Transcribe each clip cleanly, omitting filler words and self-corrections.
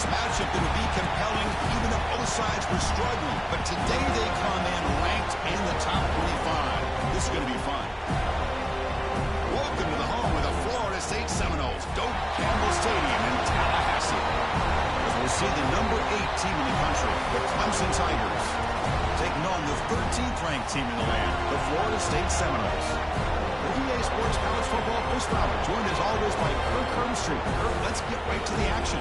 sports matchup that would be compelling even if both sides were struggling. But today they come in ranked in the top 25. This is going to be fun. Welcome to the home of the Florida State Seminoles, Doak Campbell Stadium in Tallahassee. As we'll see the number 8 team in the country, the Clemson Tigers, taking on the 13th ranked team in the land, the Florida State Seminoles. The EA Sports College Football Post Robert, joined as always by Kirk Herbstreit. Kirk, let's get right to the action.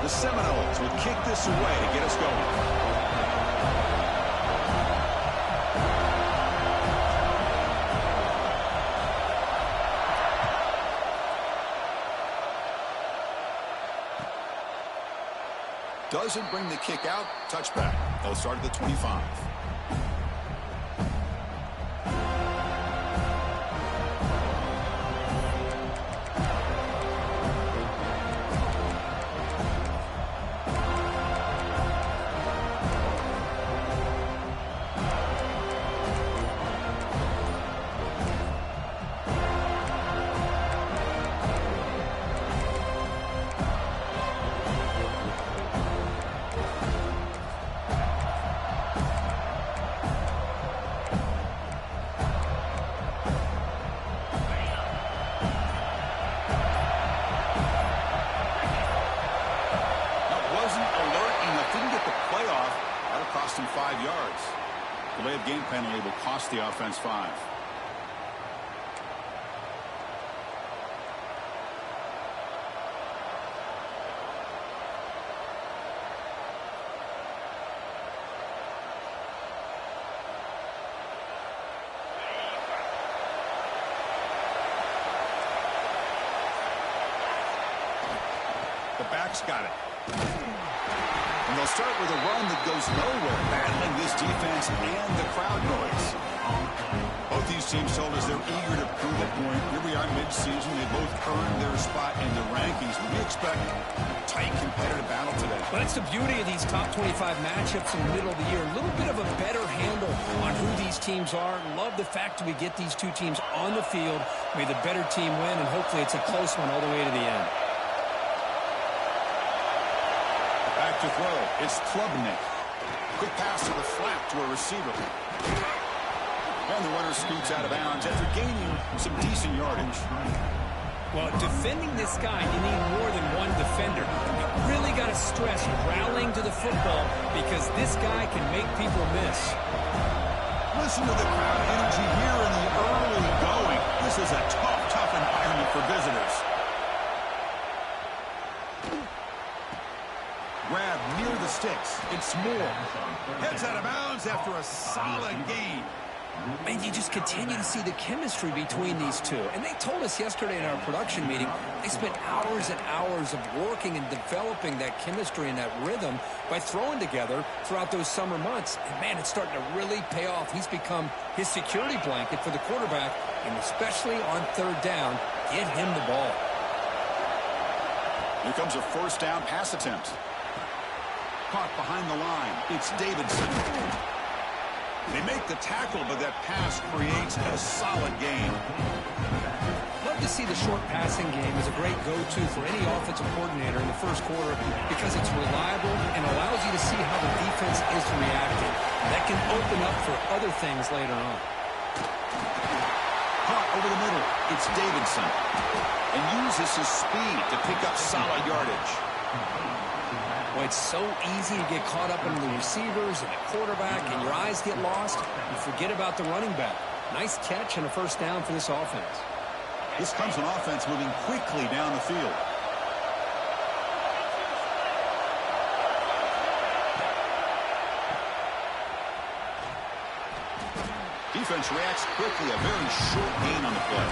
The Seminoles will kick this away to get us going. Doesn't bring the kick out. Touchback. They'll start at the 25. Cost him 5 yards. Delay of game penalty will cost the offense 5. The back's got it. And they'll start with a run that goes nowhere, battling this defense and the crowd noise. Both these teams told us they're eager to prove a point. Here we are mid-season. They both earned their spot in the rankings. But we expect a tight, competitive battle today. Well, that's the beauty of these top 25 matchups in the middle of the year. A little bit of a better handle on who these teams are. Love the fact that we get these two teams on the field. May the better team win, and hopefully it's a close one all the way to the end. Back to throw. It's Klubnik. Quick pass to the flat to a receiver. And the runner scoots out of bounds after gaining some decent yardage. Well, defending this guy, you need more than one defender. You really got to stress rallying to the football because this guy can make people miss. Listen to the crowd energy here in the early going. This is a tough environment for visitors. Grab near the sticks. It's Moore. Heads out of bounds after a solid gain. Man, you just continue to see the chemistry between these two. And they told us yesterday in our production meeting, they spent hours and hours of working and developing that chemistry and that rhythm by throwing together throughout those summer months. And, man, it's starting to really pay off. He's become his security blanket for the quarterback, and especially on third down, get him the ball. Here comes a first down pass attempt. Caught behind the line. It's Davidson. They make the tackle, but that pass creates a solid gain. Love to see the short passing game as a great go-to for any offensive coordinator in the first quarter because it's reliable and allows you to see how the defense is reacting. That can open up for other things later on. Caught over the middle. It's Davidson. And uses his speed to pick up solid yardage. Well, it's so easy to get caught up in the receivers and the quarterback, and your eyes get lost. You forget about the running back. Nice catch and a first down for this offense. This Clemson offense moving quickly down the field. defense reacts quickly. A very short gain on the play.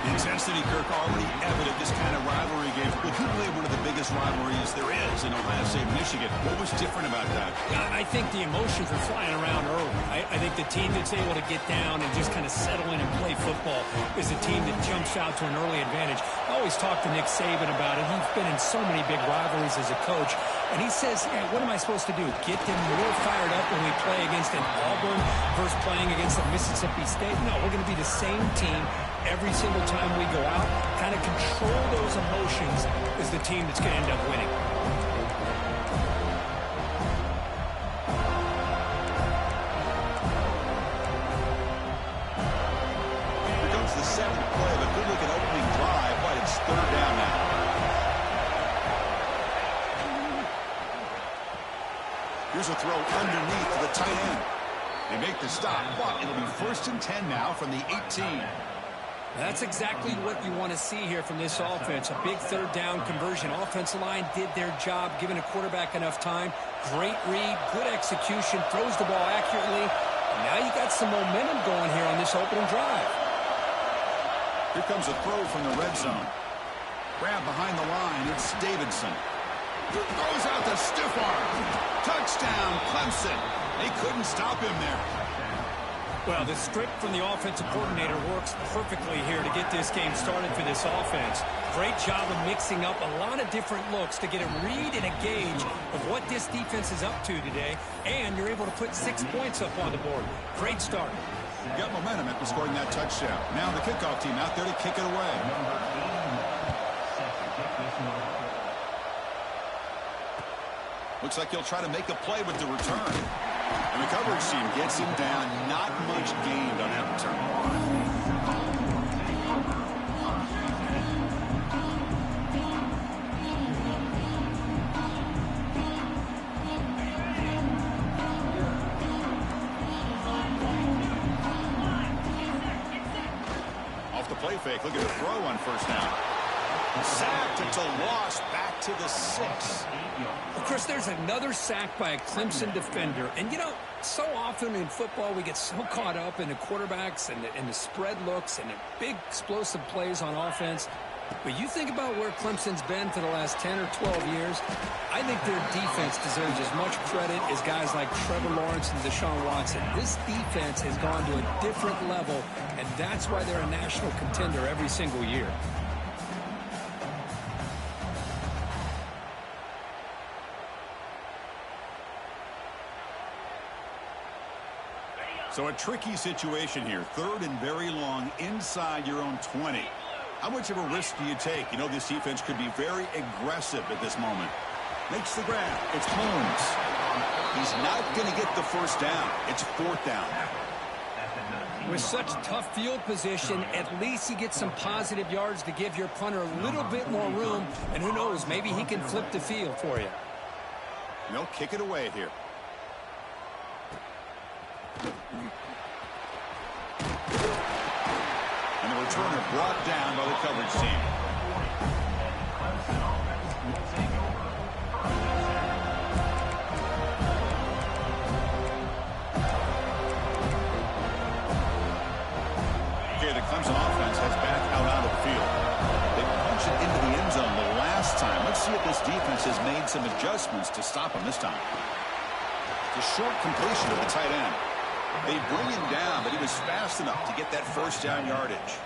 The intensity, Kirk, already evident this kind of rivalry game. Well, who played one of the biggest rivalries there is in Ohio State, Michigan? What was different about that? I think the emotions are flying around early. I think the team that's able to get down and just kind of settle in and play football is a team that jumps out to an early advantage. I always talk to Nick Saban about it. He's been in so many big rivalries as a coach. And he says, yeah, what am I supposed to do? Get them more fired up when we play against an Auburn versus playing against a Mississippi State? No, we're going to be the same team every single time we go out. Kind of control those emotions is the team that's going to end up winning. Here comes the seventh play of a good-looking opening drive, but it's third down now. Here's a throw underneath to the tight end. They make the stop, but it'll be 1st and 10 now from the 18. That's exactly what you want to see here from this offense. A big third down conversion. Offensive line did their job, giving a quarterback enough time. Great read, good execution, throws the ball accurately. And now you got some momentum going here on this opening drive. Here comes a throw from the red zone. Grab behind the line. It's Davidson. Throws out the stiff arm. Touchdown, Clemson. They couldn't stop him there. Well, the script from the offensive coordinator works perfectly here to get this game started for this offense. Great job of mixing up a lot of different looks to get a read and a gauge of what this defense is up to today, and you're able to put 6 points up on the board. Great start. Got momentum after scoring that touchdown. Now the kickoff team out there to kick it away. Looks like he'll try to make a play with the return. And the coverage team gets him down. Not much gained on that return. Off the play fake. Look at the throw on 1st down. Sacked until lost back to the 6. Of course, there's another sack by a Clemson defender. And, you know, so often in football we get so caught up in the quarterbacks and the spread looks and the big explosive plays on offense. But you think about where Clemson's been for the last 10 or 12 years, I think their defense deserves as much credit as guys like Trevor Lawrence and Deshaun Watson. This defense has gone to a different level, and that's why they're a national contender every single year. So a tricky situation here. 3rd and very long inside your own 20. How much of a risk do you take? You know, this defense could be very aggressive at this moment. Makes the grab. It's Holmes. He's not going to get the 1st down. It's 4th down. With such tough field position, at least you get some positive yards to give your punter a little bit more room. And who knows, maybe he can flip the field for you. And they'll kick it away here. And the returner brought down by the coverage team. Okay, the Clemson offense heads back out of the field. They punched it into the end zone the last time. Let's see if this defense has made some adjustments to stop him this time. The short completion of the tight end. They bring him down, but he was fast enough to get that 1st down yardage.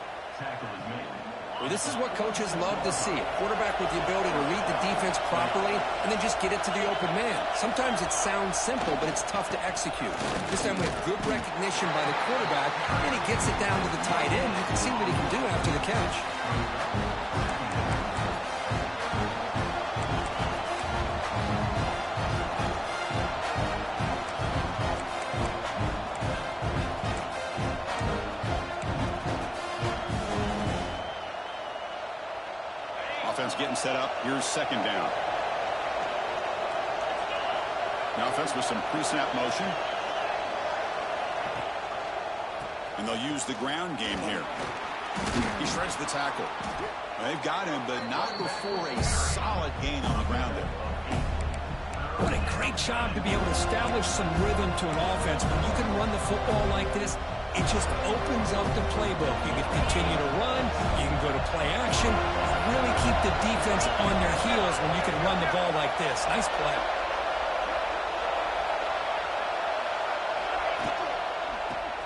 Well, this is what coaches love to see. A quarterback with the ability to read the defense properly and then just get it to the open man. Sometimes it sounds simple, but it's tough to execute. This time with good recognition by the quarterback, and he gets it down to the tight end. You can see what he can do after the catch. Offense getting set up. Here's 2nd down. Now offense with some pre-snap motion. And they'll use the ground game here. He shreds the tackle. They've got him, but not before a solid gain on the ground there. What a great job to be able to establish some rhythm to an offense. When you can run the football like this, it just opens up the playbook. You can continue to run. You can go to play action. Really keep the defense on their heels when you can run the ball like this. Nice play.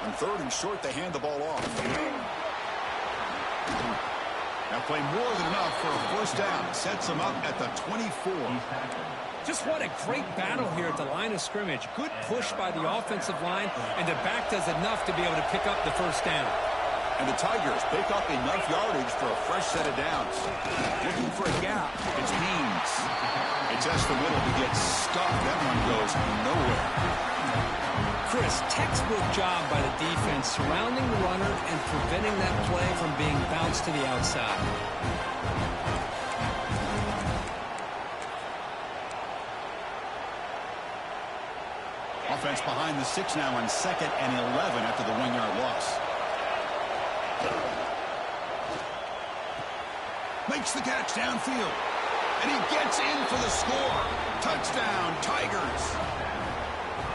On 3rd and short, they hand the ball off. Now play more than enough for a first down. Sets them up at the 24. Just what a great battle here at the line of scrimmage. Good push by the offensive line, and the back does enough to be able to pick up the first down. And the Tigers pick up enough yardage for a fresh set of downs. Looking for a gap. It's Haynes. He tests the middle to get stuck. That one goes nowhere. Chris, textbook job by the defense surrounding the runner and preventing that play from being bounced to the outside. Offense behind the 6 now on 2nd and 11 after the 1-yard loss. Makes the catch downfield. And he gets in for the score. Touchdown, Tigers.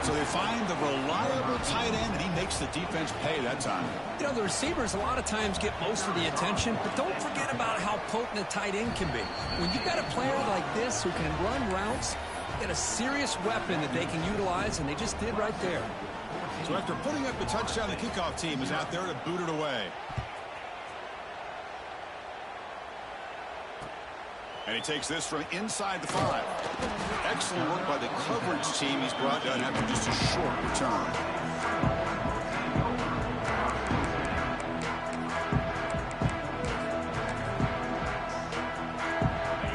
So they find the reliable tight end, and he makes the defense pay that time. You know, the receivers a lot of times get most of the attention, but don't forget about how potent a tight end can be. When you've got a player like this who can run routes, get a serious weapon that they can utilize, and they just did right there. So after putting up the touchdown, the kickoff team is out there to boot it away. And he takes this from inside the 5. Excellent work by the coverage team. He's brought down after just a short return.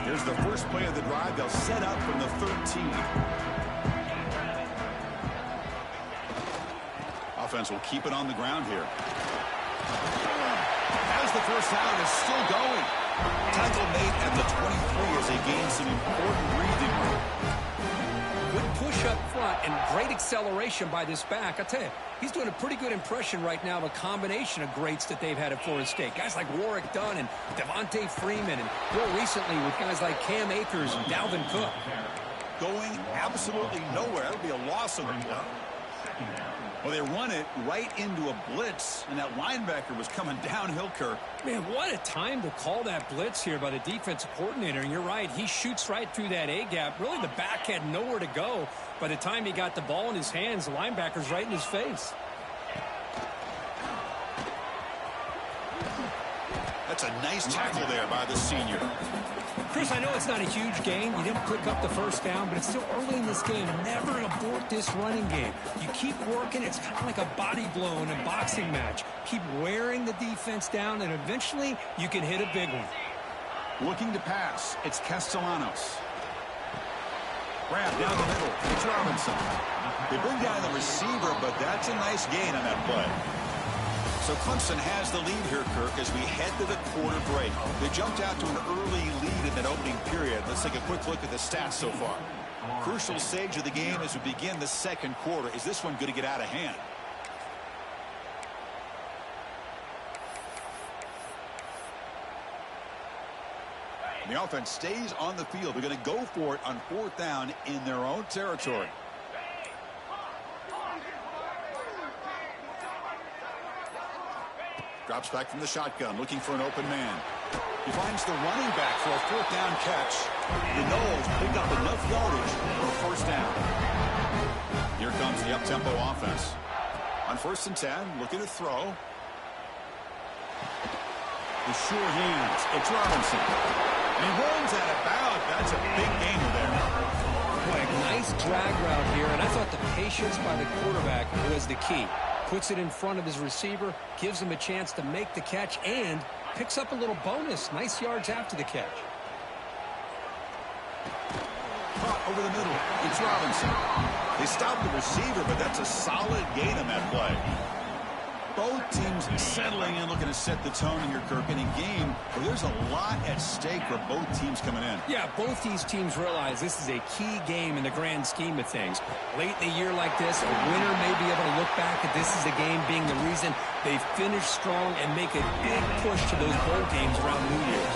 Here's the first play of the drive. They'll set up from the 13. Offense will keep it on the ground here. As the first down is still going. Tackle made at the 23 as they gain some important breathing room. Good push up front and great acceleration by this back. I tell you, he's doing a pretty good impression right now of a combination of greats that they've had at Florida State. Guys like Warwick Dunn and Devontae Freeman, and more recently with guys like Cam Akers and Dalvin Cook. Going absolutely nowhere. That would be a loss of them. Well, they run it right into a blitz, and that linebacker was coming downhill, Kirk. Man, what a time to call that blitz here by the defensive coordinator. And you're right, he shoots right through that A-gap. Really, the back had nowhere to go. By the time he got the ball in his hands, the linebacker's right in his face. That's a nice tackle there by the senior. Chris, I know it's not a huge gain. You didn't pick up the first down, but it's still early in this game. Never abort this running game. You keep working. It's kind of like a body blow in a boxing match. Keep wearing the defense down, and eventually you can hit a big one. Looking to pass. It's Castellanos. Grab down the middle. It's Robinson. They bring down the receiver, but that's a nice gain on that play. So Clemson has the lead here, Kirk, as we head to the quarter break. They jumped out to an early lead in that opening period. Let's take a quick look at the stats so far. Crucial stage of the game as we begin the second quarter. Is this one going to get out of hand? And the offense stays on the field. They're going to go for it on 4th down in their own territory. Drops back from the shotgun, looking for an open man. He finds the running back for a 4th down catch. The Noles pick up enough yardage for a first down. Here comes the up-tempo offense. On 1st and 10, looking to throw. The sure hands. It's Robinson. And he runs out of bounds. That's a big gainer there. Boy, a nice drag route here, and I thought the patience by the quarterback was the key. Puts it in front of his receiver, gives him a chance to make the catch, and picks up a little bonus. Nice yards after the catch. Caught over the middle. It's Robinson. They stop the receiver, but that's a solid gain on that play. Both teams settling in, looking to set the tone here, Kirk, in a game where there's a lot at stake for both teams coming in. Yeah, both these teams realize this is a key game in the grand scheme of things. Late in a year like this, a winner may be able to look back at this as a game being the reason they finish strong and make a big push to those bowl games around New Year's.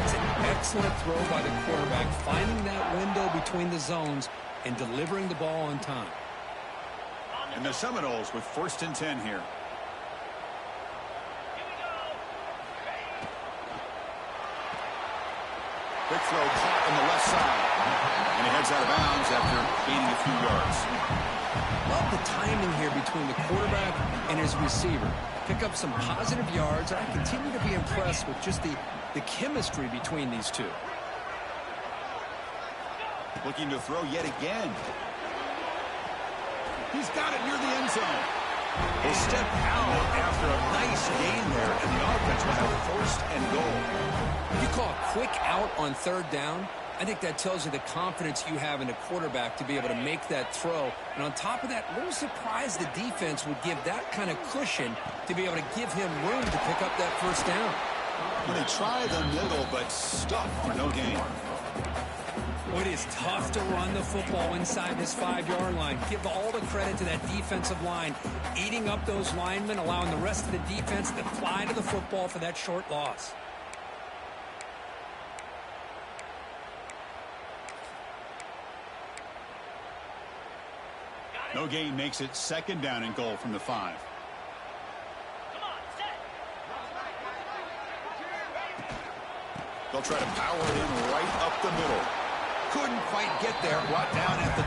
It's an excellent throw by the quarterback, finding that window between the zones and delivering the ball on time. And the Seminoles with 1st and 10 here. Quick throw caught on the left side. And he heads out of bounds after gaining a few yards. Love the timing here between the quarterback and his receiver. Pick up some positive yards, and I continue to be impressed with just the chemistry between these two. Looking to throw yet again. He's got it near the end zone. He'll step out after a nice gain there, and the offense will have 1st and goal. You call a quick out on 3rd down. I think that tells you the confidence you have in a quarterback to be able to make that throw. And on top of that, a little surprised the defense would give that kind of cushion to be able to give him room to pick up that 1st down. Well, they try the middle, but stuck for no gain. Well, it is tough to run the football inside this 5-yard line. Give all the credit to that defensive line, eating up those linemen, allowing the rest of the defense to fly to the football for that short loss. No gain makes it 2nd down and goal from the 5. They'll try to power it in right up the middle. Couldn't quite get there. Brought down at the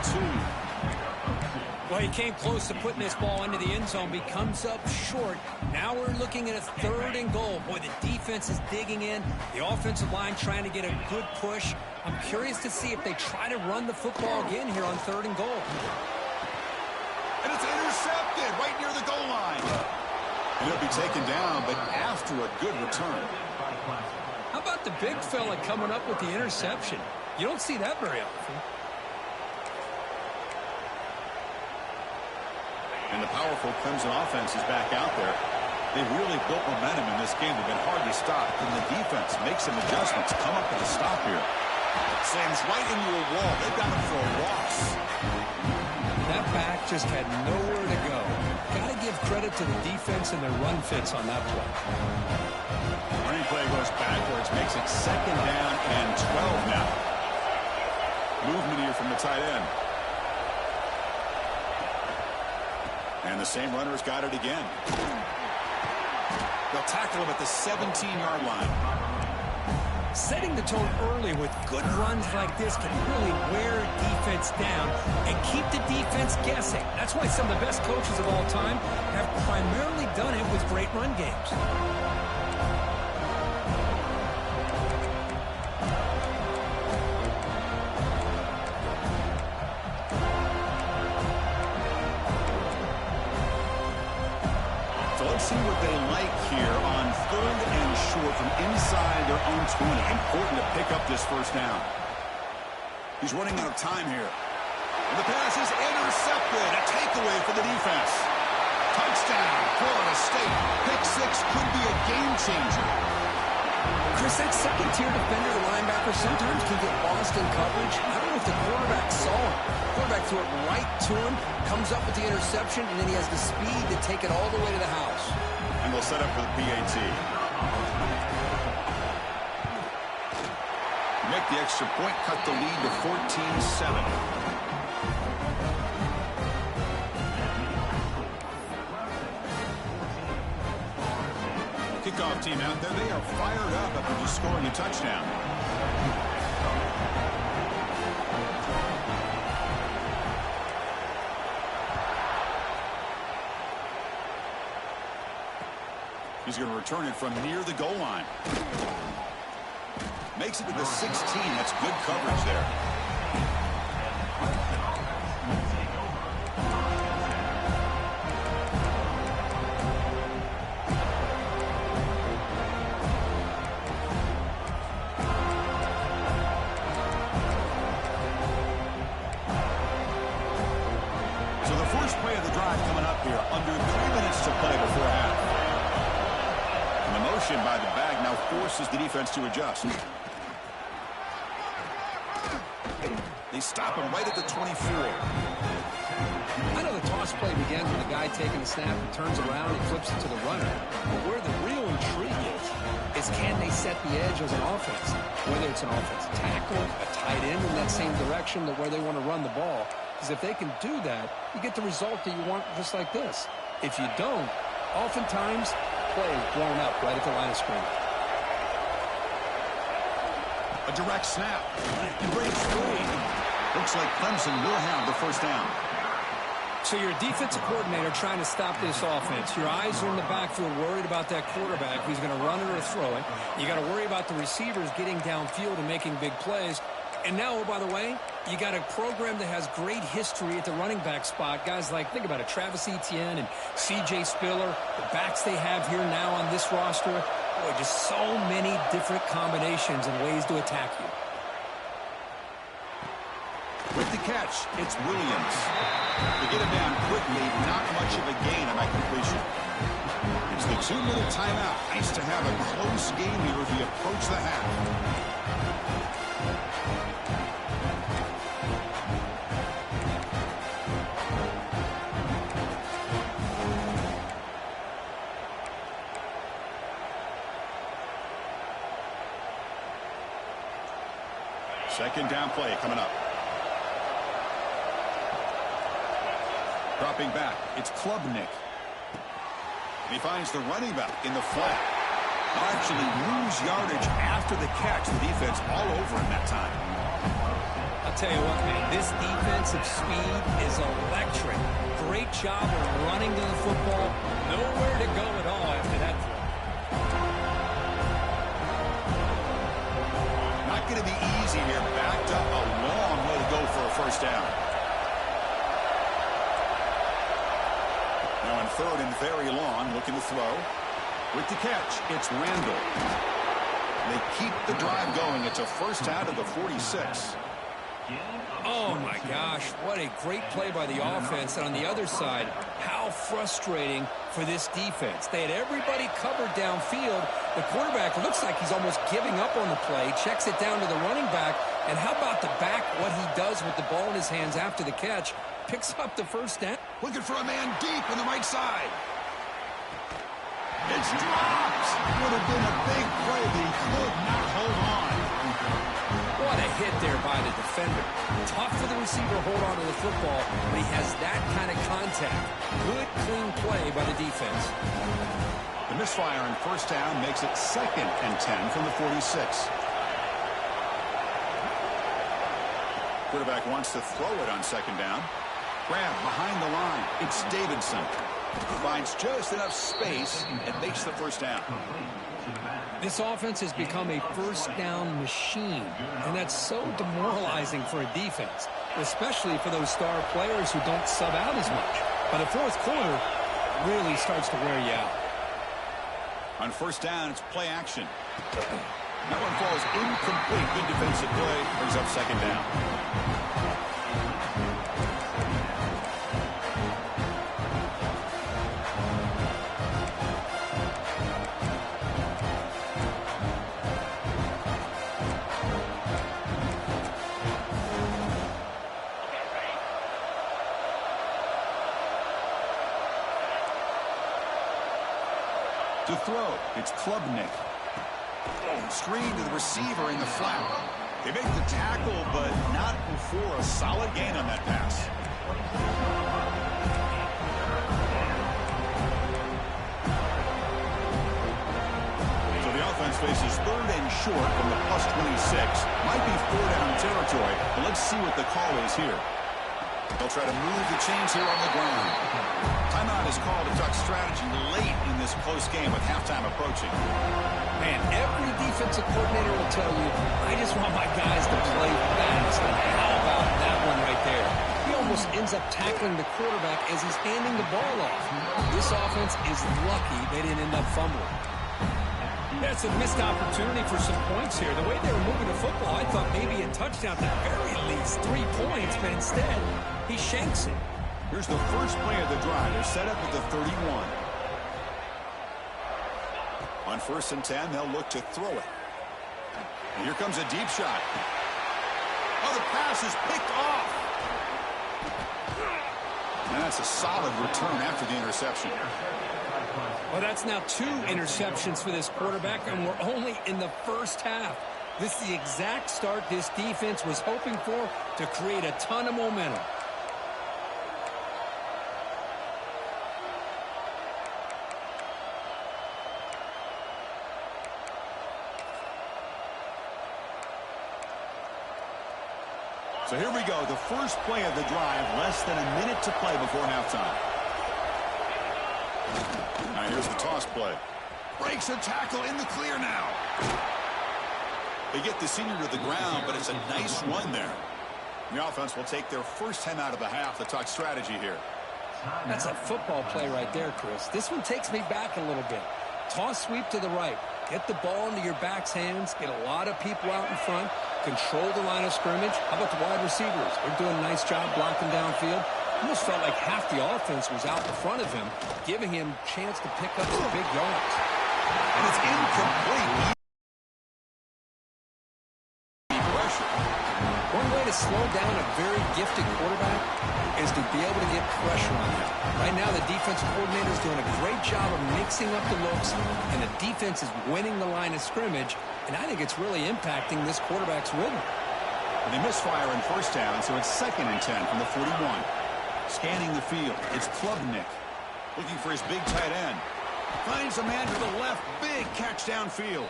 2. Well, he came close to putting this ball into the end zone, but he comes up short. Now we're looking at a 3rd and goal. Boy, the defense is digging in. The offensive line trying to get a good push. I'm curious to see if they try to run the football again here on 3rd and goal. And it's intercepted right near the goal line. And it'll be taken down, but after a good return. How about the big fella coming up with the interception? You don't see that very often. And the powerful Clemson offense is back out there. They've really built momentum in this game. They've been hard to stop. And the defense makes some adjustments. Come up with a stop here. Slams right into a wall. They've got him for a loss. That back just had nowhere to go. Got to give credit to the defense and their run fits on that play. Running play goes backwards. Makes it 2nd down and 12 now. Movement here from the tight end. And the same runner's got it again. They'll tackle him at the 17-yard line. Setting the tone early with good runs like this can really wear a defense down and keep the defense guessing. That's why some of the best coaches of all time have primarily done it with great run games. Let's see what they like here on 3rd and short from inside their own 20. Important to pick up this 1st down. He's running out of time here. And the pass is intercepted. A takeaway for the defense. Touchdown, Florida State. Pick 6 could be a game changer. Chris, that second-tier defender, the linebacker, sometimes can get lost in coverage. I don't know if the quarterback saw him. The quarterback threw it right to him, comes up with the interception, and then he has the speed to take it all the way to the house. And they'll set up for the PAT. Make the extra point, cut the lead to 14-7. Kickoff team out there. They are fired up after just scoring a touchdown. He's going to return it from near the goal line. Makes it to the 16. That's good coverage there. So the first play of the drive coming up here. Under 3 minutes to play before half. And the motion by the bag now forces the defense to adjust. They stop him right at the 24. I know the toss this play begins with a guy taking the snap and turns around and flips it to the runner. But where the real intrigue is can they set the edge as an offense? Whether it's an offensive tackle, a tight end in that same direction where they want to run the ball. Because if they can do that, you get the result that you want just like this. If you don't, oftentimes, play is blown up right at the line of scrimmage. A direct snap. He breaks free. Looks like Clemson will have the first down. So you're a defensive coordinator trying to stop this offense. Your eyes are in the backfield worried about that quarterback who's going to run it or throw it. You got to worry about the receivers getting downfield and making big plays. And now, oh, by the way, you got a program that has great history at the running back spot. Guys like, think about it, Travis Etienne and C.J. Spiller, the backs they have here now on this roster. Boy, just so many different combinations and ways to attack you. With the catch, it's Williams. To get him down quickly, not much of a gain on that completion. It's the 2-minute timeout. Nice to have a close game here as we approach the half. Second down play coming up. Dropping back, it's Klubnik. He finds the running back in the flat. They'll actually lose yardage after the catch. The defense all over him that time. I'll tell you what, man, this defensive speed is electric. Great job of running to the football. Nowhere to go at all after that throw. Not going to be easy here. Backed up a long way to go for a first down. Now on third and very long, looking to throw. With the catch, it's Randall. They keep the drive going. It's a first out of the 46. Oh, my gosh. What a great play by the offense. And on the other side, how frustrating for this defense. They had everybody covered downfield. The quarterback looks like he's almost giving up on the play. Checks it down to the running back. And how about the back, what he does with the ball in his hands after the catch? Picks up the first down. Looking for a man deep on the right side. It's dropped. Would have been a big play, but he could not hold on. What a hit there by the defender. Tough for the receiver to hold on to the football, but he has that kind of contact. Good, clean play by the defense. The misfire on first down makes it 2nd and 10 from the 46. Quarterback wants to throw it on second down. Grab behind the line. It's Davidson. Finds just enough space and makes the first down. This offense has become a first down machine, and that's so demoralizing for a defense, especially for those star players who don't sub out as much. By the fourth quarter, it really starts to wear you out. On first down, it's play action. That one falls incomplete. Good defensive play. Brings up second down. To throw, it's Klubnik. Screen to the receiver in the flat. They make the tackle, but not before a solid gain on that pass. So the offense faces third and short from the +26. Might be 4-down territory, but let's see what the call is here. They'll try to move the chains here on the ground. Timeout is called to talk strategy late in this close game with halftime approaching. Man, every defensive coordinator will tell you, I just want my guys to play fast. And how about that one right there? He almost ends up tackling the quarterback as he's handing the ball off. This offense is lucky they didn't end up fumbling. That's a missed opportunity for some points here. The way they were moving the football, I thought maybe a touchdown, at the very least 3 points, but instead, he shanks it. Here's the first play of the drive. They're set up at the 31. On 1st and 10, they'll look to throw it. And here comes a deep shot. Oh, the pass is picked off. And that's a solid return after the interception. Well, that's now 2 interceptions for this quarterback, and we're only in the first half. This is the exact start this defense was hoping for to create a ton of momentum. So here we go, the first play of the drive, less than a minute to play before halftime. Now here's the toss play. Breaks a tackle in the clear now. They get the senior to the ground, but it's a nice run there. The offense will take their first 10 out of the half to talk strategy here. That's a football play right there, Chris. This one takes me back a little bit. Toss sweep to the right. Get the ball into your back's hands. Get a lot of people out in front. Control the line of scrimmage. How about the wide receivers? They're doing a nice job blocking downfield. Almost felt like half the offense was out in front of him, giving him a chance to pick up some big yards. And it's incomplete. One way to slow down a very gifted quarterback is to be able to get pressure on him. Right now, the defensive coordinator is doing a great job of mixing up the looks, and the defense is winning the line of scrimmage, and I think it's really impacting this quarterback's rhythm. And they misfire in first down, so it's 2nd and 10 from the 41. Scanning the field, it's Klubnik looking for his big tight end. Finds a man to the left, big catch downfield.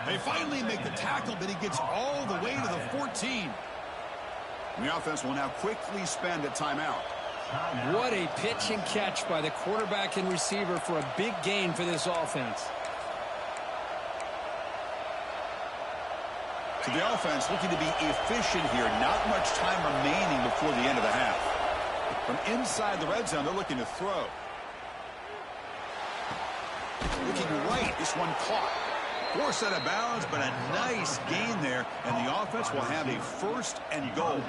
They finally make the tackle, but he gets all the way to the 14. And the offense will now quickly spend a timeout. What a pitch and catch by the quarterback and receiver for a big gain for this offense. So the offense looking to be efficient here. Not much time remaining before the end of the half. From inside the red zone, they're looking to throw. Looking right, this one caught. Forced out of bounds, but a nice gain there, and the offense will have a 1st and goal.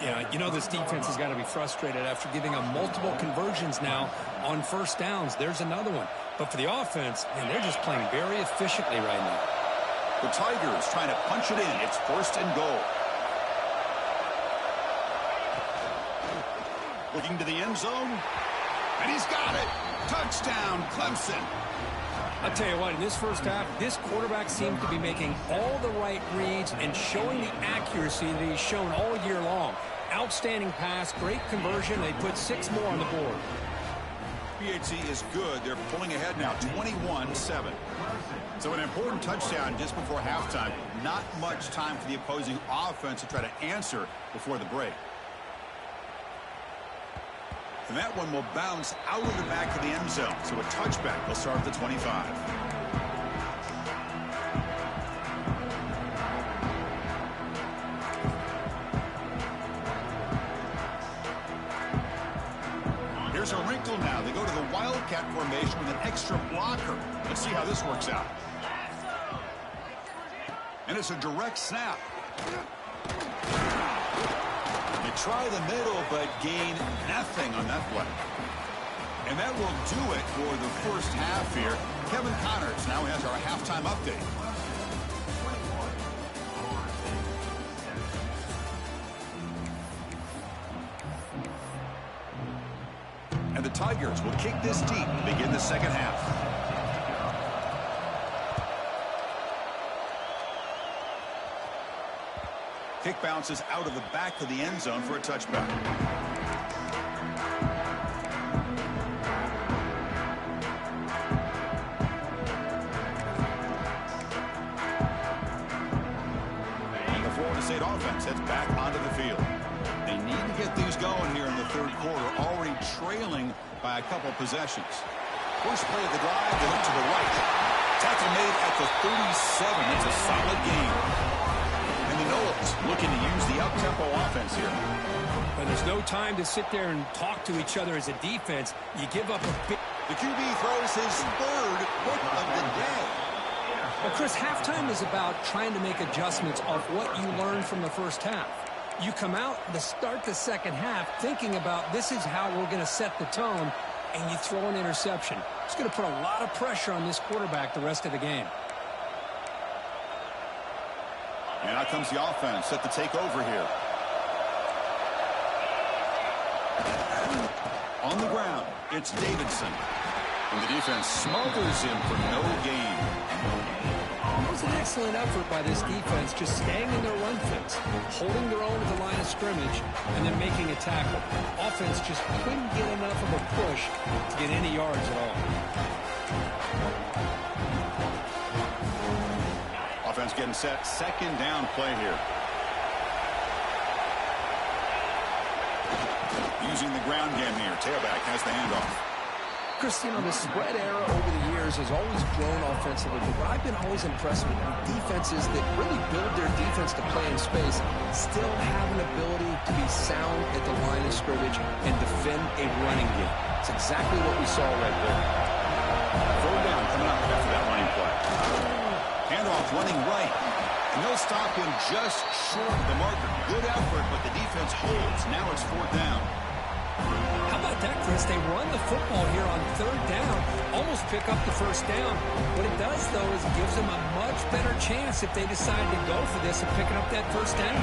Yeah, you know this defense has got to be frustrated after giving them multiple conversions now on first downs. There's another one. But for the offense, man, they're just playing very efficiently right now. The Tigers trying to punch it in. It's 1st and goal. Looking to the end zone, and he's got it. Touchdown, Clemson. I'll tell you what, in this first half, this quarterback seems to be making all the right reads and showing the accuracy that he's shown all year long. Outstanding pass, great conversion. They put 6 more on the board. PHC is good. They're pulling ahead now, 21-7. So an important touchdown just before halftime. Not much time for the opposing offense to try to answer before the break. And that one will bounce out of the back of the end zone. So a touchback will start at the 25. Here's a wrinkle now. They go to the Wildcat formation with an extra blocker. Let's see how this works out. And it's a direct snap. They try the middle, but gain nothing on that play. And that will do it for the first half here. Kevin Connors now has our halftime update. And the Tigers will kick this deep to begin the second half. Kick bounces out of the back of the end zone for a touchback. And the Florida State offense heads back onto the field. They need to get these going here in the third quarter, already trailing by a couple possessions. First play of the drive, they look to the right. Tackle made at the 37. It's a solid game. Looking to use the up-tempo offense here. But there's no time to sit there and talk to each other as a defense. You give up a big... The QB throws his 3rd hit of the day. Well, Chris, halftime is about trying to make adjustments off what you learned from the first half. You come out to start the second half thinking about this is how we're going to set the tone, and you throw an interception. It's going to put a lot of pressure on this quarterback the rest of the game. And out comes the offense set to take over here. On the ground, it's Davidson. And the defense smothers him for no gain. It was an excellent effort by this defense, just staying in their run fits, holding their own at the line of scrimmage, and then making a tackle. Offense just couldn't get enough of a push to get any yards at all. Offense getting set. Second down play here. Using the ground game here. Tailback has the handoff. Chris, you know, the spread era over the years has always grown offensively, but what I've been always impressed with defenses that really build their defense to play in space still have an ability to be sound at the line of scrimmage and defend a running game. It's exactly what we saw right there. Third down coming up after that running play. Handoff running right. And they'll stop him just short of the marker. Good effort, but the defense holds. Now it's fourth down. How about that, Chris? They run the football here on third down, almost pick up the first down. What it does, though, is it gives them a much better chance if they decide to go for this and picking up that first down.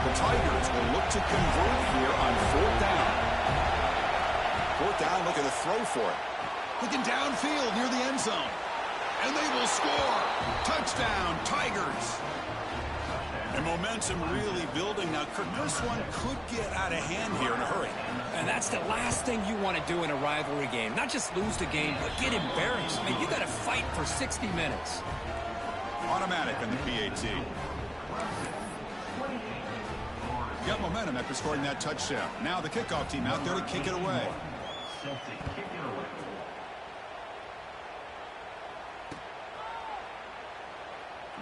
The Tigers will look to convert here on fourth down. Fourth down, looking to throw for it. Looking downfield near the end zone. And they will score. Touchdown, Tigers. And momentum really building. Now, Kirk, this one could get out of hand here in a hurry. And that's the last thing you want to do in a rivalry game. Not just lose the game, but get embarrassed. I mean, you got to fight for 60 minutes. Automatic on the PAT. Got momentum after scoring that touchdown. Now the kickoff team out there to kick it away.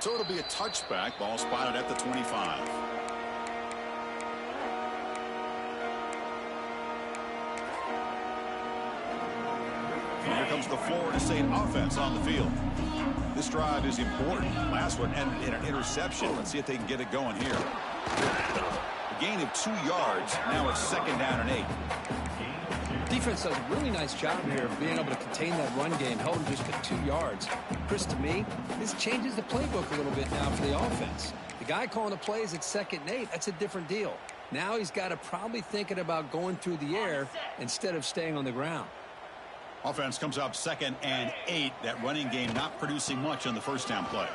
So it'll be a touchback. Ball spotted at the 25. And here comes the Florida State offense on the field. This drive is important. Last one ended in an interception. Let's see if they can get it going here. A gain of 2 yards. Now it's second down and 8. Defense does a really nice job here of being able to contain that run game, held them just at 2 yards. Chris, to me, this changes the playbook a little bit now for the offense. The guy calling the plays at 2nd and 8, that's a different deal. Now he's got to probably thinking about going through the air instead of staying on the ground. Offense comes up 2nd and 8. That running game not producing much on the first down play.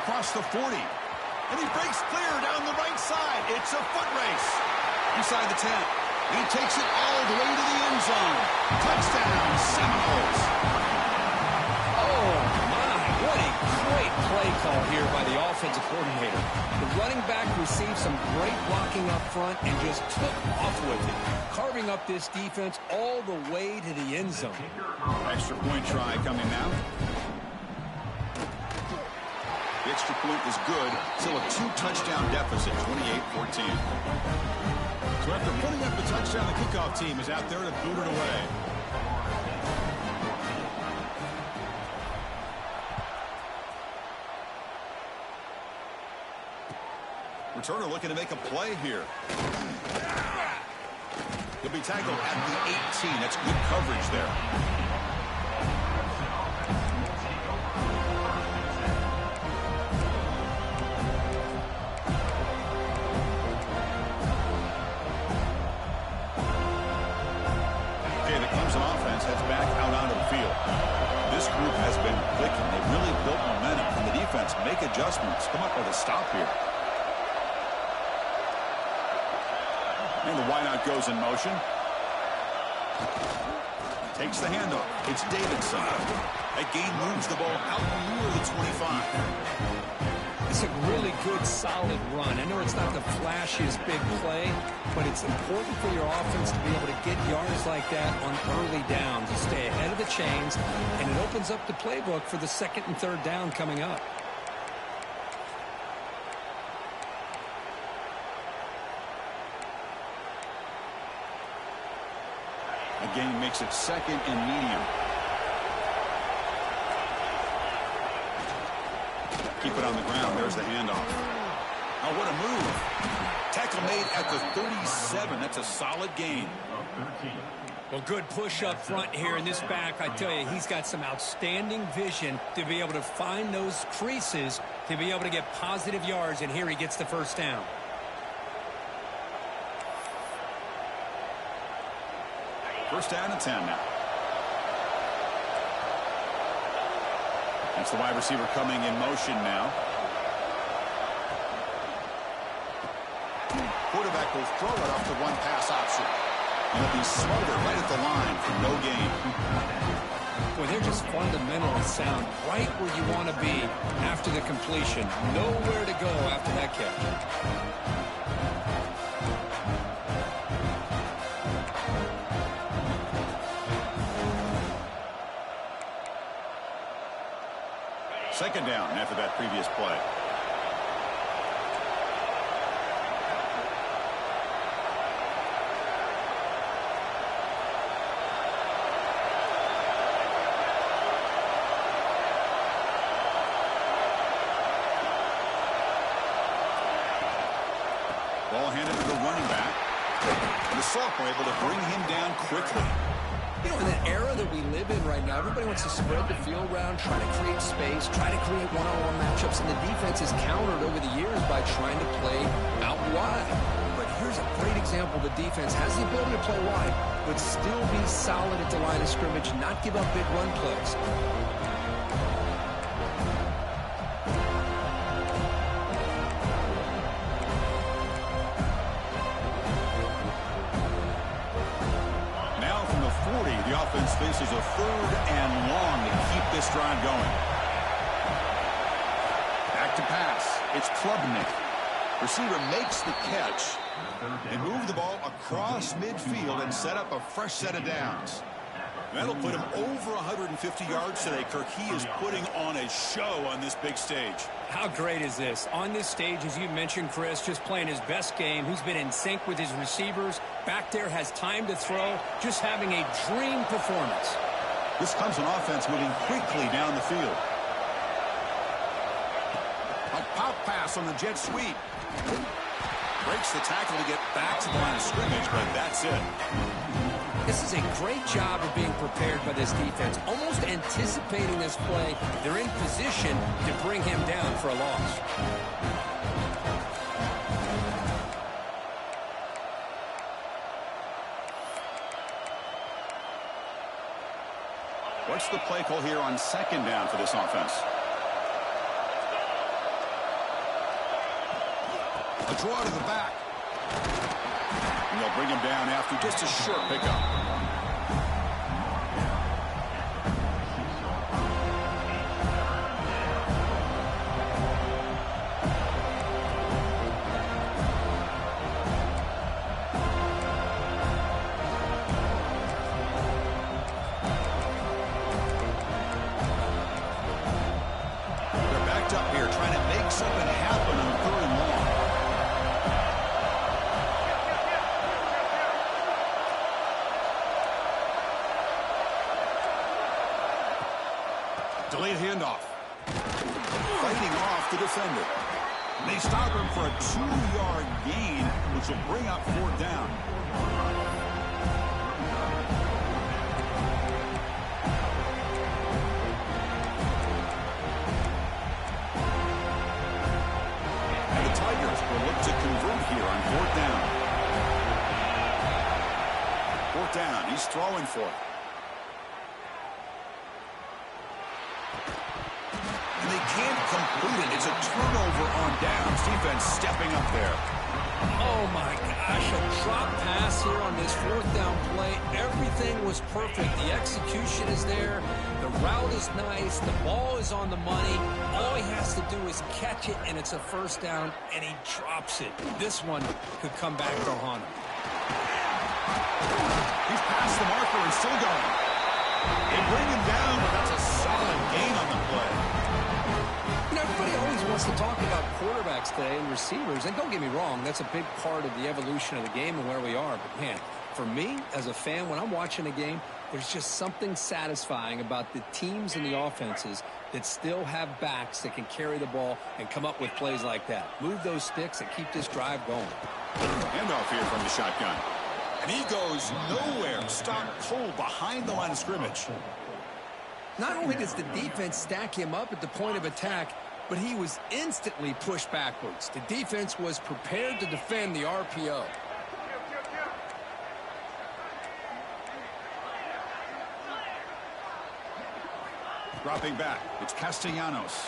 Across the 40. And he breaks clear down the right side. It's a foot race. Inside the 10. He takes it all the way to the end zone. Touchdown, Seminoles. Oh, my. What a great play call here by the offensive coordinator. The running back received some great blocking up front and just took off with it, carving up this defense all the way to the end zone. Extra point try coming now. The extra point is good. Still a 2-touchdown deficit, 28-14. So after putting up the touchdown, the kickoff team is out there to boot it away. Returner looking to make a play here. He'll be tackled at the 18. That's good coverage there. Clemson offense heads back out onto the field. This group has been clicking. They've really built momentum. And the defense make adjustments. Come up with a stop here. And the wideout goes in motion. Takes the handoff. It's Davidson. That gain moves the ball out near the 25. It's a really good, solid run. I know it's not the flashiest big play, but it's important for your offense to be able to get yards like that on early downs to stay ahead of the chains, and it opens up the playbook for the 2nd and 3rd down coming up. Again, makes it 2nd and medium. Keep it on the ground. There's the handoff. Oh, what a move. Tackle made at the 37. That's a solid gain. Well, good push up front here in this back. I tell you, he's got some outstanding vision to be able to find those creases to be able to get positive yards, and here he gets the first down. First down and 10 now. That's the wide receiver coming in motion now. Quarterback will throw it off the one pass option. He'll be smarter right at the line for no gain. Well, they're just fundamentally sound right where you want to be after the completion. Nowhere to go after that catch. Second down after that previous play. Ball handed to the running back. And the sophomore able to bring him down quickly. You know, in the era that we live in right now, everybody wants to spread the field around, try to create space, try to create one-on-one matchups, and the defense is countered over the years by trying to play out wide. But here's a great example. The defense has the ability to play wide, but still be solid at the line of scrimmage, not give up big run plays. The offense faces a third and long to keep this drive going. Back to pass. It's Klubnik. Receiver makes the catch. They move the ball across midfield and set up a fresh set of downs. That'll put him over 150 yards today, Kirk. He is putting on a show on this big stage. How great is this? On this stage, as you mentioned, Chris, just playing his best game. He's been in sync with his receivers. Back there, has time to throw. Just having a dream performance. This Clemson offense moving quickly down the field. A pop pass on the jet sweep. Breaks the tackle to get back to the line of scrimmage, but that's it. This is a great job of being prepared by this defense, almost anticipating this play. They're in position to bring him down for a loss. What's the play call here on second down for this offense? A draw to the back. And they'll bring him down after just a short pickup. They're backed up here trying to make something happen on third and long. Delayed handoff. Fighting off the defender. They stop him for a 2-yard gain, which will bring up fourth down. And the Tigers will look to convert here on fourth down. Fourth down, he's throwing for it. Can't complete it. It's a turnover on downs. Defense stepping up there. Oh, my gosh. A drop pass here on this fourth down play. Everything was perfect. The execution is there. The route is nice. The ball is on the money. All he has to do is catch it, and it's a first down, and he drops it. This one could come back to haunt him. He's past the marker and still going. They bring him down, but that's a solid gain on the play. You know, everybody always wants to talk about quarterbacks today and receivers, and don't get me wrong, that's a big part of the evolution of the game and where we are. But, man, for me, as a fan, when I'm watching a game, there's just something satisfying about the teams and the offenses that still have backs that can carry the ball and come up with plays like that. Move those sticks and keep this drive going. Handoff here from the shotgun. And he goes nowhere. Stopped cold behind the line of scrimmage. Not only does the defense stack him up at the point of attack, but he was instantly pushed backwards. The defense was prepared to defend the RPO. Dropping back. It's Castellanos.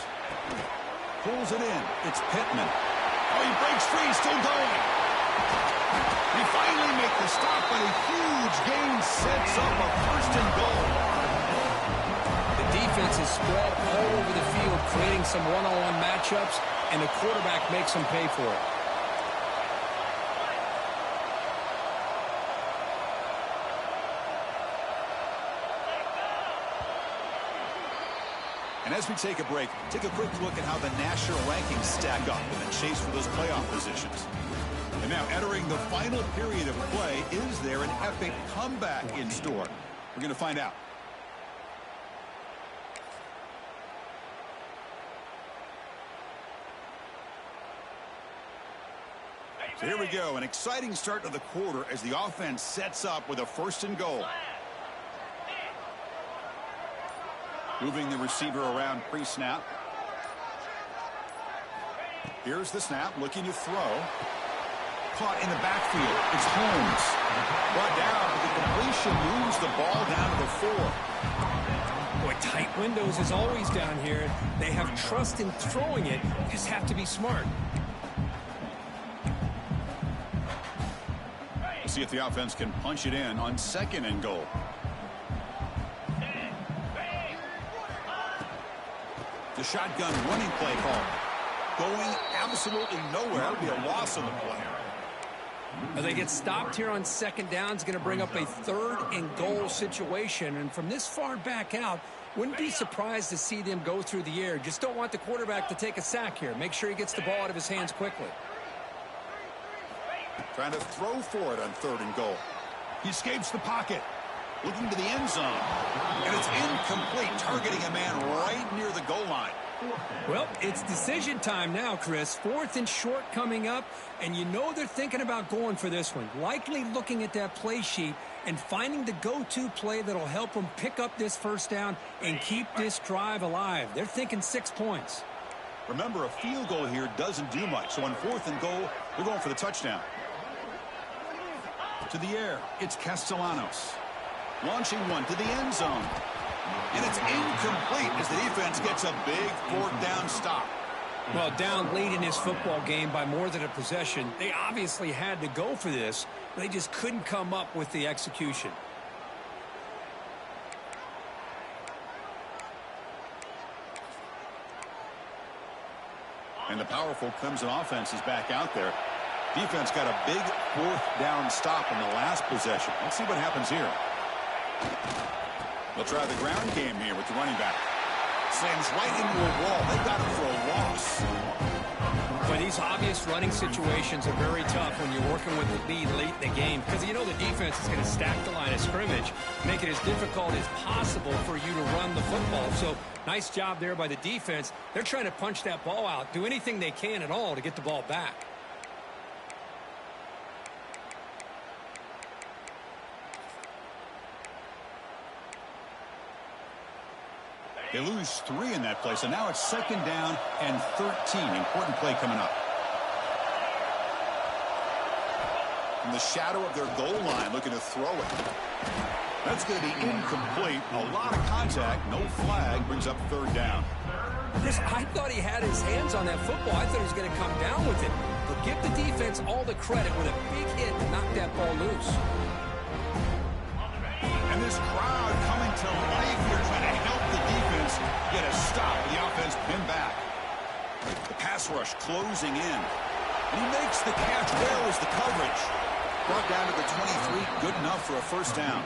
Pulls it in. It's Pittman. Oh, he breaks free. Still going. They finally make the stop, but a huge gain sets up a first and goal. The defense is spread all over the field, creating some one-on-one matchups, and the quarterback makes them pay for it. And as we take a break, take a quick look at how the national rankings stack up in the chase for those playoff positions. And now entering the final period of play, is there an epic comeback in store? We're going to find out. So here we go, an exciting start to the quarter as the offense sets up with a first and goal. Moving the receiver around pre-snap. Here's the snap, looking to throw. Caught in the backfield. It's Holmes. Brought down, but the completion moves the ball down to the 4. Boy, tight windows is always down here. They have trust in throwing it. Just have to be smart. We'll see if the offense can punch it in on second and goal. The shotgun running play call. Going absolutely nowhere. It'll be a loss on the play. They get stopped here on second down. It's going to bring up a third and goal situation. And from this far back out, wouldn't be surprised to see them go through the air. Just don't want the quarterback to take a sack here. Make sure he gets the ball out of his hands quickly. Trying to throw for it on third and goal. He escapes the pocket. Looking to the end zone. And it's incomplete, targeting a man right near the goal line. Well, it's decision time now, Chris. Fourth and short coming up, and you know they're thinking about going for this one. Likely looking at that play sheet and finding the go-to play that'll help them pick up this first down and keep this drive alive. They're thinking 6 points. Remember, a field goal here doesn't do much. So on fourth and goal, they're going for the touchdown. To the air, it's Castellanos. Launching one to the end zone. And it's incomplete as the defense gets a big fourth down stop. Well, down late in this football game by more than a possession, they obviously had to go for this. They just couldn't come up with the execution. And the powerful Clemson offense is back out there. Defense got a big fourth down stop in the last possession. Let's see what happens here. They'll try the ground game here with the running back. Slams right into a wall. They got him for a loss. But these obvious running situations are very tough when you're working with the lead late in the game, because you know the defense is going to stack the line of scrimmage, make it as difficult as possible for you to run the football. So nice job there by the defense. They're trying to punch that ball out, do anything they can at all to get the ball back. They lose 3 in that play, so now it's second down and 13. Important play coming up. In the shadow of their goal line, looking to throw it. That's going to be incomplete. A lot of contact, no flag, brings up third down. Chris, I thought he had his hands on that football. I thought he was going to come down with it. But give the defense all the credit with a big hit to knock that ball loose. And this crowd coming to life here, trying to help the defense get a stop. The offense pinned back. The pass rush closing in. And he makes the catch. Where was the coverage? Brought down to the 23. Good enough for a first down.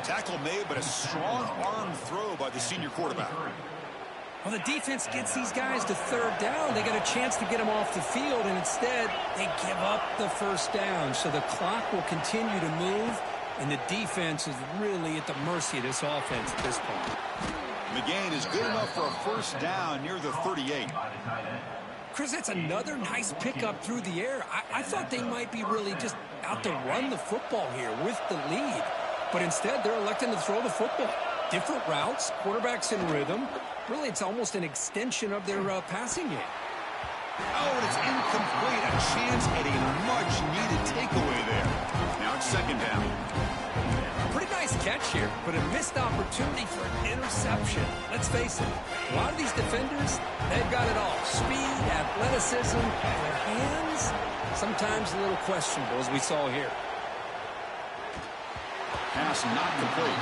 Tackle made, but a strong arm throw by the senior quarterback. Well, the defense gets these guys to third down. They got a chance to get them off the field, and instead they give up the first down. So the clock will continue to move, and the defense is really at the mercy of this offense at this point. The gain is good enough for a first down near the 38. Chris, that's another nice pickup through the air. I thought they might be really just out to run the football here with the lead. But instead, they're electing to throw the football. Different routes, quarterbacks in rhythm. Really, it's almost an extension of their passing game. Oh, and it's incomplete. A chance at a much-needed takeaway there. Now it's second down. Pretty nice catch here, but a missed opportunity for an interception. Let's face it, a lot of these defenders, they've got it all. Speed, athleticism, their hands, sometimes a little questionable, as we saw here. Pass not complete.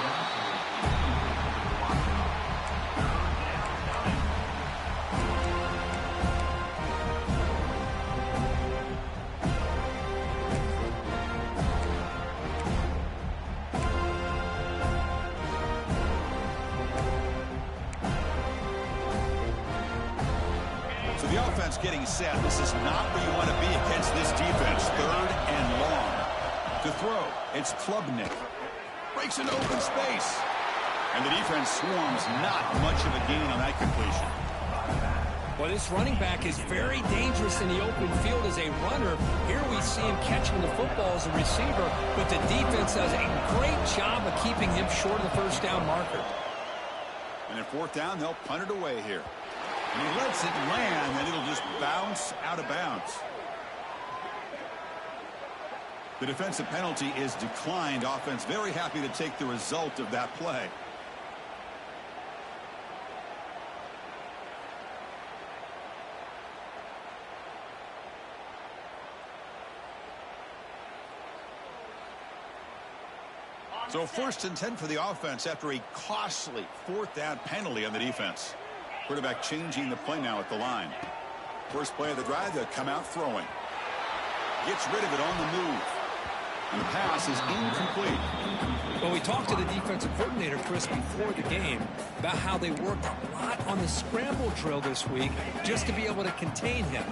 So the offense getting set. This is not where you want to be against this defense. 3rd and long. To throw, it's Klubnik. Breaks into open space. And the defense swarms. Not much of a gain on that completion. Well, this running back is very dangerous in the open field as a runner. Here we see him catching the football as a receiver, but the defense does a great job of keeping him short of the first down marker. And at 4th down, they'll punt it away here. And he lets it land, and it'll just bounce out of bounds. The defensive penalty is declined. Offense very happy to take the result of that play. So 1st and 10 for the offense after a costly 4th down penalty on the defense. Quarterback changing the play now at the line. First play of the drive, they'll come out throwing. Gets rid of it on the move. And the pass is incomplete. Well, we talked to the defensive coordinator, Chris, before the game about how they worked a lot on the scramble drill this week just to be able to contain him.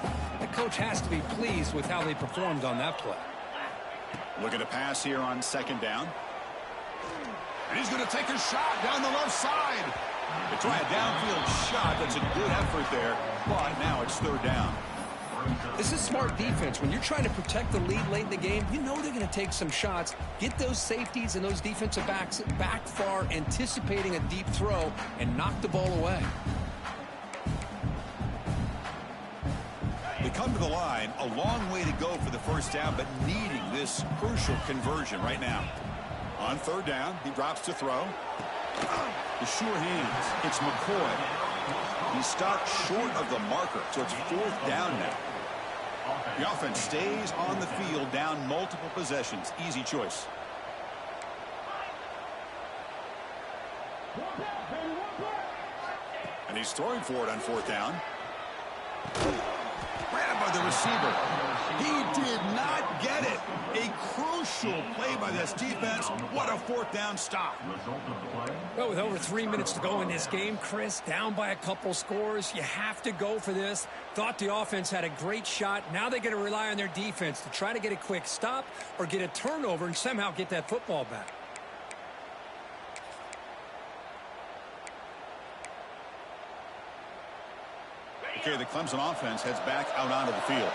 The coach has to be pleased with how they performed on that play. Look at a pass here on 2nd down. And he's going to take a shot down the left side. They try a downfield shot. That's a good effort there. But now it's 3rd down. This is smart defense. When you're trying to protect the lead late in the game, you know they're going to take some shots, get those safeties and those defensive backs back far, anticipating a deep throw, and knock the ball away. They come to the line, a long way to go for the first down, but needing this crucial conversion right now. On 3rd down, he drops to throw. The sure hands. It's McCoy. He stopped short of the marker, so it's 4th down now. The offense stays on the field, down multiple possessions. Easy choice. And he's throwing for it on 4th down. Ran by the receiver. He did not get it. A crucial play by this defense. What a 4th down stop. Well, with over 3 minutes to go in this game, Chris, down by a couple scores, you have to go for this. Thought the offense had a great shot. Now they got to rely on their defense to try to get a quick stop or get a turnover and somehow get that football back. Okay, the Clemson offense heads back out onto the field.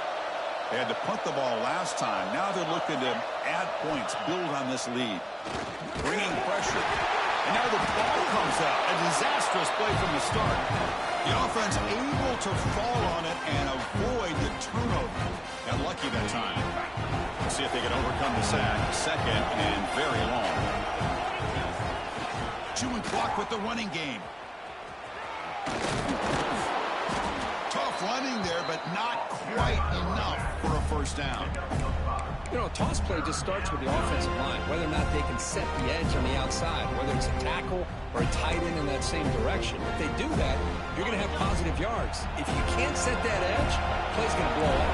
They had to punt the ball last time. Now they're looking to add points, build on this lead. Bringing pressure. And now the ball comes out. A disastrous play from the start. The offense able to fall on it and avoid the turnover. Got lucky that time. Let's see if they can overcome the sack. 2nd and very long. Chewing clock with the running game. Tough running there, but not quite enough for a first down. You know, a toss play just starts with the offensive line, whether or not they can set the edge on the outside, whether it's a tackle or a tight end in that same direction. If they do that, you're going to have positive yards. If you can't set that edge, the play's going to blow up.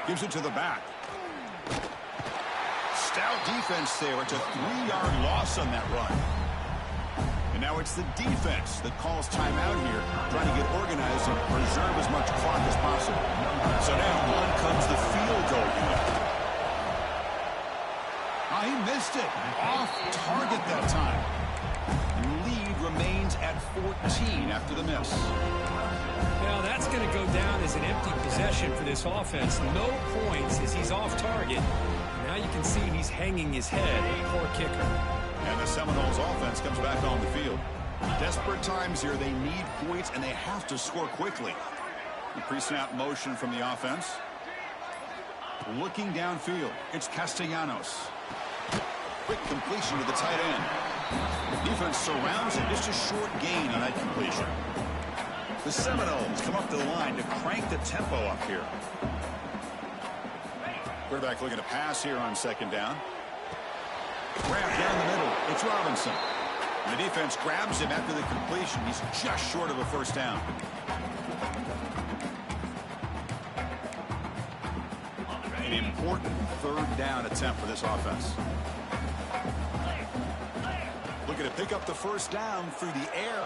Gives it to the back. Stout defense there. It's a 3-yard loss on that run. And now it's the defense that calls timeout here, trying to get organized and preserve as much clock as possible. So now on comes the field goal unit. He missed it. Off target that time. Lead remains at 14 after the miss. Well, that's going to go down as an empty possession for this offense. No points as he's off target. Now you can see he's hanging his head. Poor kicker. And the Seminoles offense comes back on the field. Desperate times here. They need points, and they have to score quickly. The pre-snap motion from the offense. Looking downfield, it's Castellanos. Quick completion to the tight end. Defense surrounds him. Just a short gain on that completion. The Seminoles come up to the line to crank the tempo up here. Quarterback looking to pass here on second down. Grab down the middle. It's Robinson. The defense grabs him after the completion. He's just short of a first down. An important third down attempt for this offense. Looking to pick up the first down through the air.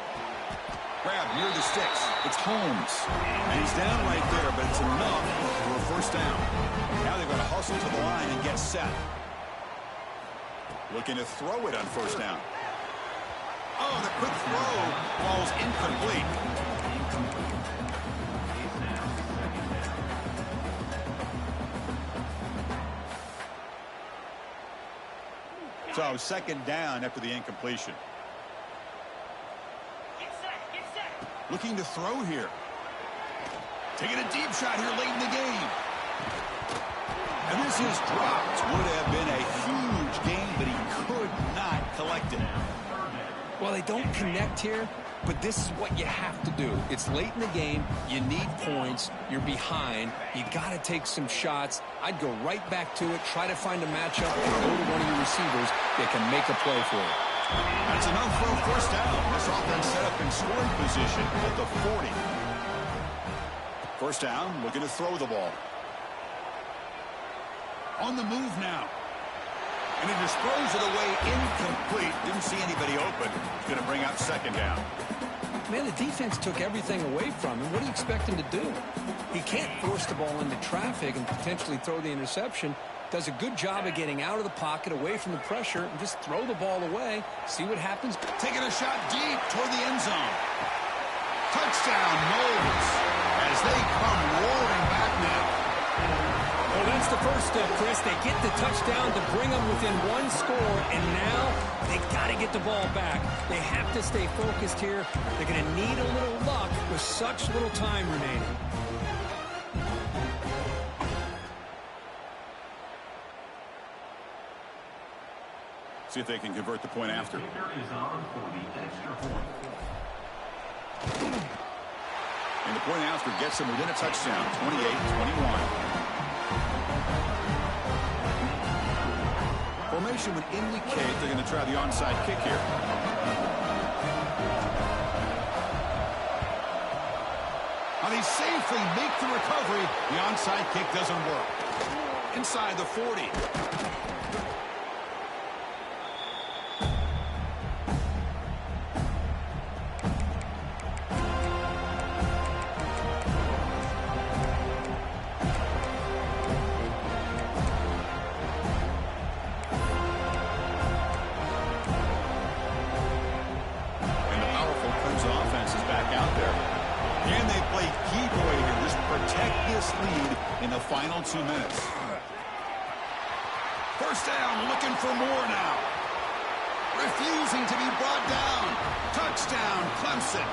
Grab near the sticks. It's Holmes. And he's down right there, but it's enough for a first down. Now they've got to hustle to the line and get set. Looking to throw it on first down. Oh, the quick throw falls incomplete. So second down after the incompletion. Looking to throw here. Taking a deep shot here late in the game. And this is dropped. Would have been a huge gain, but he could not collect it. Well, they don't connect here, but this is what you have to do. It's late in the game. You need points. You're behind. You got to take some shots. I'd go right back to it, try to find a matchup, and go to one of your receivers that can make a play for you. That's enough for a first down. This offense set up in scoring position at the 40. First down, looking to throw the ball. On the move now. And he just throws it away incomplete. Didn't see anybody open. Going to bring out second down. Man, the defense took everything away from him. What do you expect him to do? He can't force the ball into traffic and potentially throw the interception. Does a good job of getting out of the pocket, away from the pressure, and just throw the ball away. See what happens. Taking a shot deep toward the end zone. Touchdown, Knowles, as they come roaring back now. Well, that's the first step, Chris. They get the touchdown to bring them within one score, and now they got to get the ball back. They have to stay focused here. They're going to need a little luck with such little time remaining. See if they can convert the point after. And the point after gets them within a touchdown, 28-21. Formation would indicate they're going to try the onside kick here. Now they safely make the recovery. The onside kick doesn't work. Inside the 40. In the final 2 minutes. First down, looking for more now. Refusing to be brought down. Touchdown, Clemson.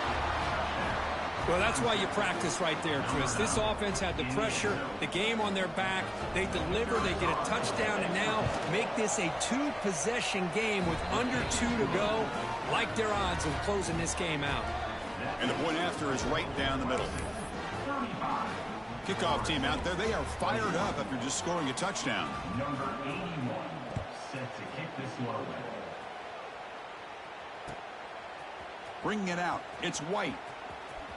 Well, that's why you practice right there, Chris. This offense had the pressure, the game on their back. They deliver, they get a touchdown, and now make this a two-possession game with under 2 to go. Like their odds of closing this game out. And the point after is right down the middle. Kickoff team out there. They are fired up after just scoring a touchdown. Number 81 set to kick this one away. Bringing it out. It's White.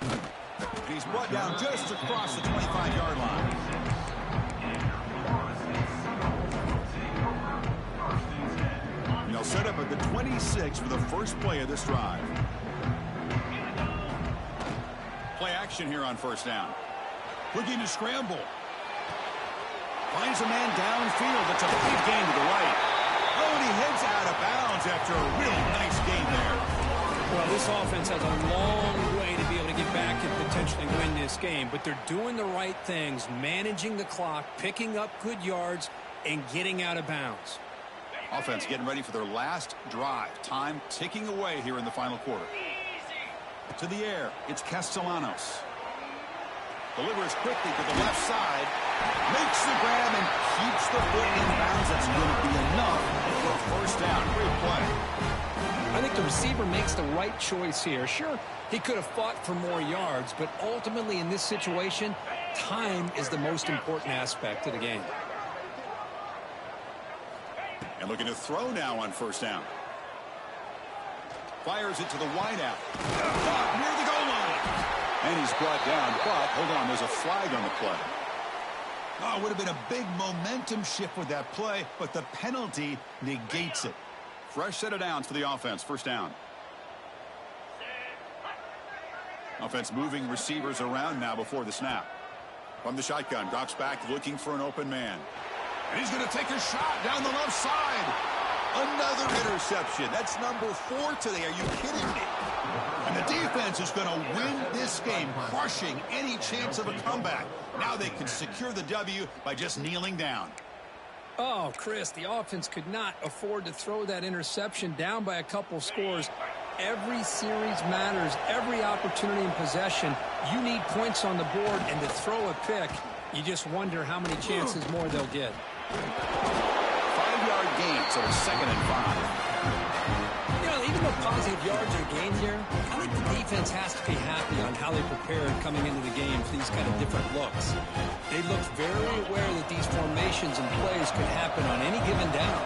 And he's brought down just across the 25-yard line. And they'll set up at the 26 for the first play of this drive. Play action here on first down. Looking to scramble. Finds a man downfield. It's a big gain to the right. Oh, and he heads out of bounds after a really nice gain there. Well, this offense has a long way to be able to get back and potentially win this game, but they're doing the right things, managing the clock, picking up good yards, and getting out of bounds. Offense getting ready for their last drive. Time ticking away here in the final quarter. To the air, it's Castellanos. Delivers quickly to the left side. Makes the grab and keeps the foot in bounds. That's going to be enough for a first down. Great play. I think the receiver makes the right choice here. Sure, he could have fought for more yards, but ultimately in this situation, time is the most important aspect of the game. And looking to throw now on first down. Fires it to the wideout. Near the goal line. And he's brought down, but hold on, there's a flag on the play. Oh, it would have been a big momentum shift with that play, but the penalty negates it. Fresh set of downs for the offense. First down. Offense moving receivers around now before the snap. From the shotgun, drops back looking for an open man. And he's going to take a shot down the left side. Another interception. That's number 4 today. Are you kidding me? And the defense is going to win this game, crushing any chance of a comeback. Now they can secure the W by just kneeling down. Oh, Chris, the offense could not afford to throw that interception down by a couple scores. Every series matters. Every opportunity in possession. You need points on the board, and to throw a pick, you just wonder how many chances more they'll get. 5-yard gain, so it's 2nd and 5. You know, even though positive yards are gained here, I think the defense has to be happy on how they prepared coming into the game for these kind of different looks. They looked very aware that these formations and plays could happen on any given down.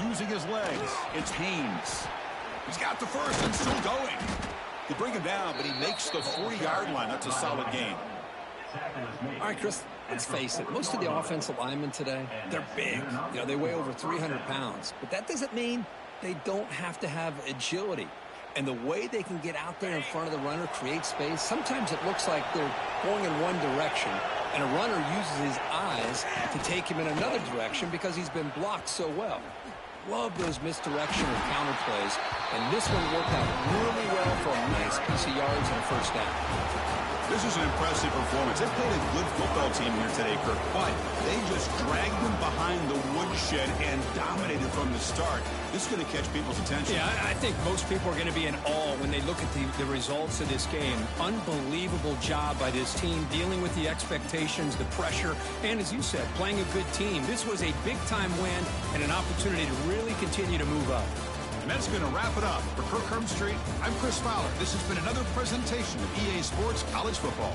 Using his legs, it's Haynes. He's got the first and still going. They bring him down, but he makes the 40-yard line. That's a solid gain. All right, Chris, let's face it. Most of the offensive linemen today, they're big. You know, they weigh over 300 pounds. But that doesn't mean they don't have to have agility. And the way they can get out there in front of the runner, create space, sometimes it looks like they're going in one direction, and a runner uses his eyes to take him in another direction because he's been blocked so well. Love those misdirection or counter plays, and this one worked out really well for a nice piece of yards and a first down. This is an impressive performance. They played a good football team here today, Kirk, but they just dragged them behind the woodshed and dominated from the start. This is going to catch people's attention. Yeah, I think most people are going to be in awe when they look at the results of this game. Unbelievable job by this team, dealing with the expectations, the pressure, and as you said, playing a good team. This was a big-time win and an opportunity to really continue to move up. And that's going to wrap it up. For Kirk Street, I'm Chris Fowler. This has been another presentation of EA Sports College Football.